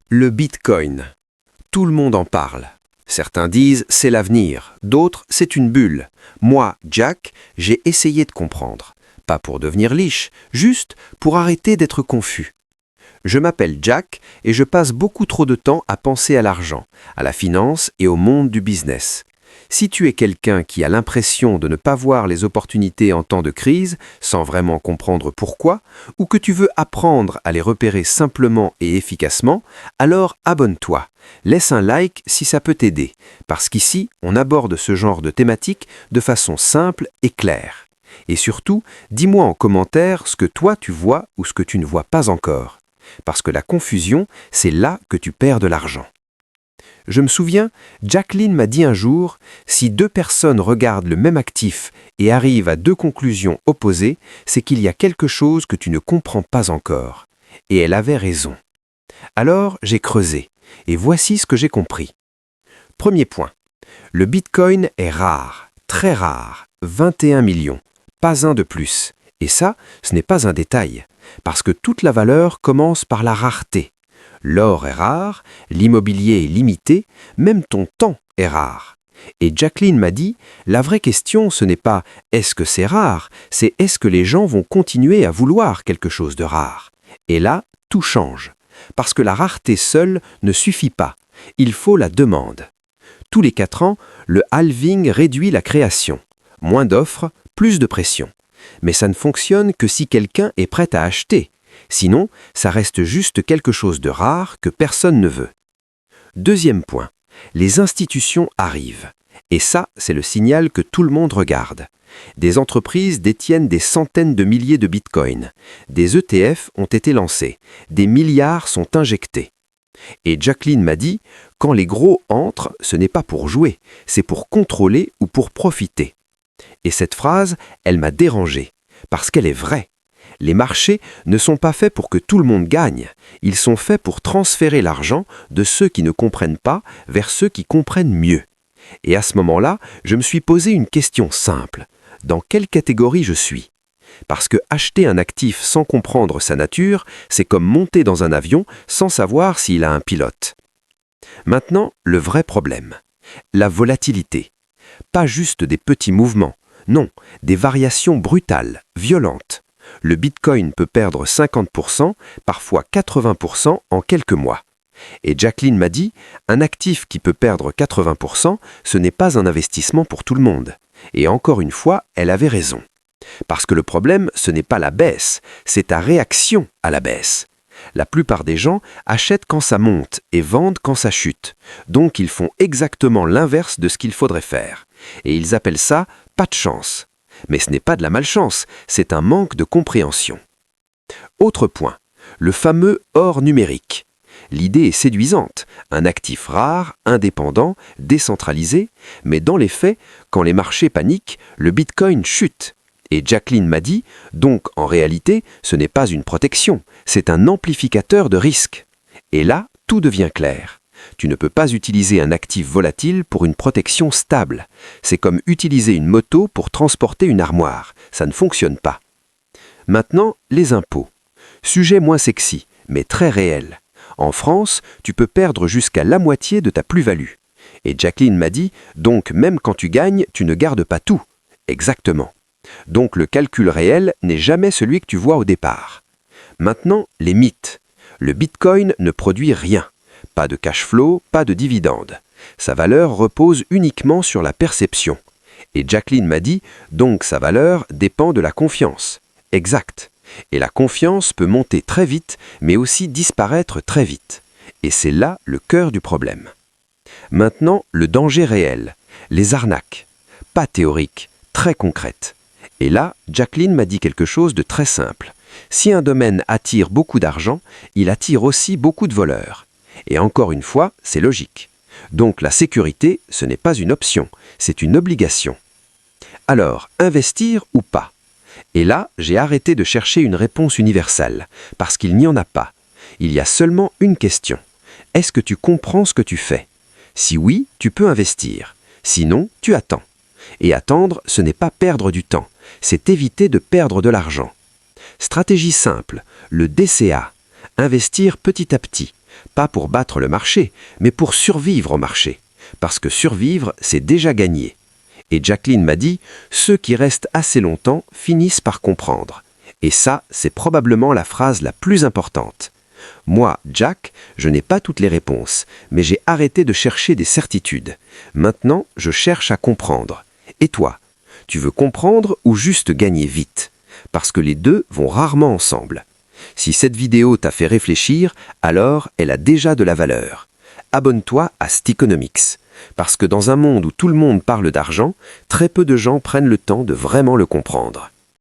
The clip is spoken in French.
Le Bitcoin. Tout le monde en parle. Certains disent c'est l'avenir, d'autres c'est une bulle. Moi, Jack, j'ai essayé de comprendre. Pas pour devenir liche, juste pour arrêter d'être confus. Je m'appelle Jack et je passe beaucoup trop de temps à penser à l'argent, à la finance et au monde du business. Si tu es quelqu'un qui a l'impression de ne pas voir les opportunités en temps de crise, sans vraiment comprendre pourquoi, ou que tu veux apprendre à les repérer simplement et efficacement, alors abonne-toi. Laisse un like si ça peut t'aider, parce qu'ici, on aborde ce genre de thématique de façon simple et claire. Et surtout, dis-moi en commentaire ce que toi tu vois ou ce que tu ne vois pas encore. Parce que la confusion, c'est là que tu perds de l'argent. Je me souviens, Jacqueline m'a dit un jour, si deux personnes regardent le même actif et arrivent à deux conclusions opposées, c'est qu'il y a quelque chose que tu ne comprends pas encore. Et elle avait raison. Alors, j'ai creusé, et voici ce que j'ai compris. Premier point, le Bitcoin est rare, très rare, 21 millions, pas un de plus. Et ça, ce n'est pas un détail, parce que toute la valeur commence par la rareté. L'or est rare, l'immobilier est limité, même ton temps est rare. Et Jacqueline m'a dit, la vraie question ce n'est pas est-ce que c'est rare, c'est est-ce que les gens vont continuer à vouloir quelque chose de rare. Et là, tout change. Parce que la rareté seule ne suffit pas, il faut la demande. Tous les 4 ans, le halving réduit la création. Moins d'offres, plus de pression. Mais ça ne fonctionne que si quelqu'un est prêt à acheter. Sinon, ça reste juste quelque chose de rare que personne ne veut. Deuxième point, les institutions arrivent. Et ça, c'est le signal que tout le monde regarde. Des entreprises détiennent des centaines de milliers de bitcoins. Des ETF ont été lancés. Des milliards sont injectés. Et Jacqueline m'a dit, quand les gros entrent, ce n'est pas pour jouer, c'est pour contrôler ou pour profiter. Et cette phrase, elle m'a dérangé, parce qu'elle est vraie. Les marchés ne sont pas faits pour que tout le monde gagne, ils sont faits pour transférer l'argent de ceux qui ne comprennent pas vers ceux qui comprennent mieux. Et à ce moment-là, je me suis posé une question simple. Dans quelle catégorie je suis ? Parce que acheter un actif sans comprendre sa nature, c'est comme monter dans un avion sans savoir s'il a un pilote. Maintenant, le vrai problème. La volatilité. Pas juste des petits mouvements, non, des variations brutales, violentes. Le Bitcoin peut perdre 50%, parfois 80% en quelques mois. Et Jacqueline m'a dit, un actif qui peut perdre 80%, ce n'est pas un investissement pour tout le monde. Et encore une fois, elle avait raison. Parce que le problème, ce n'est pas la baisse, c'est ta réaction à la baisse. La plupart des gens achètent quand ça monte et vendent quand ça chute. Donc ils font exactement l'inverse de ce qu'il faudrait faire. Et ils appellent ça « pas de chance ». Mais ce n'est pas de la malchance, c'est un manque de compréhension. Autre point, le fameux or numérique. L'idée est séduisante, un actif rare, indépendant, décentralisé, mais dans les faits, quand les marchés paniquent, le Bitcoin chute. Et Jacqueline m'a dit, donc en réalité, ce n'est pas une protection, c'est un amplificateur de risque. Et là, tout devient clair. Tu ne peux pas utiliser un actif volatile pour une protection stable. C'est comme utiliser une moto pour transporter une armoire. Ça ne fonctionne pas. Maintenant, les impôts. Sujet moins sexy, mais très réel. En France, tu peux perdre jusqu'à la moitié de ta plus-value. Et Jacqueline m'a dit, donc même quand tu gagnes, tu ne gardes pas tout. Exactement. Donc le calcul réel n'est jamais celui que tu vois au départ. Maintenant, les mythes. Le Bitcoin ne produit rien. Pas de cash flow, pas de dividendes. Sa valeur repose uniquement sur la perception. Et Jacqueline m'a dit, donc sa valeur dépend de la confiance. Exact. Et la confiance peut monter très vite, mais aussi disparaître très vite. Et c'est là le cœur du problème. Maintenant, le danger réel. Les arnaques. Pas théoriques, très concrètes. Et là, Jacqueline m'a dit quelque chose de très simple. Si un domaine attire beaucoup d'argent, il attire aussi beaucoup de voleurs. Et encore une fois, c'est logique. Donc la sécurité, ce n'est pas une option, c'est une obligation. Alors, investir ou pas ? Et là, j'ai arrêté de chercher une réponse universelle, parce qu'il n'y en a pas. Il y a seulement une question. Est-ce que tu comprends ce que tu fais ? Si oui, tu peux investir. Sinon, tu attends. Et attendre, ce n'est pas perdre du temps, c'est éviter de perdre de l'argent. Stratégie simple, le DCA, investir petit à petit. Pas pour battre le marché, mais pour survivre au marché. Parce que survivre, c'est déjà gagner. Et Jacqueline m'a dit, ceux qui restent assez longtemps finissent par comprendre. Et ça, c'est probablement la phrase la plus importante. Moi, Jack, je n'ai pas toutes les réponses, mais j'ai arrêté de chercher des certitudes. Maintenant, je cherche à comprendre. Et toi, tu veux comprendre ou juste gagner vite? Parce que les deux vont rarement ensemble. Si cette vidéo t'a fait réfléchir, alors elle a déjà de la valeur. Abonne-toi à Stickonomics. Parce que dans un monde où tout le monde parle d'argent, très peu de gens prennent le temps de vraiment le comprendre.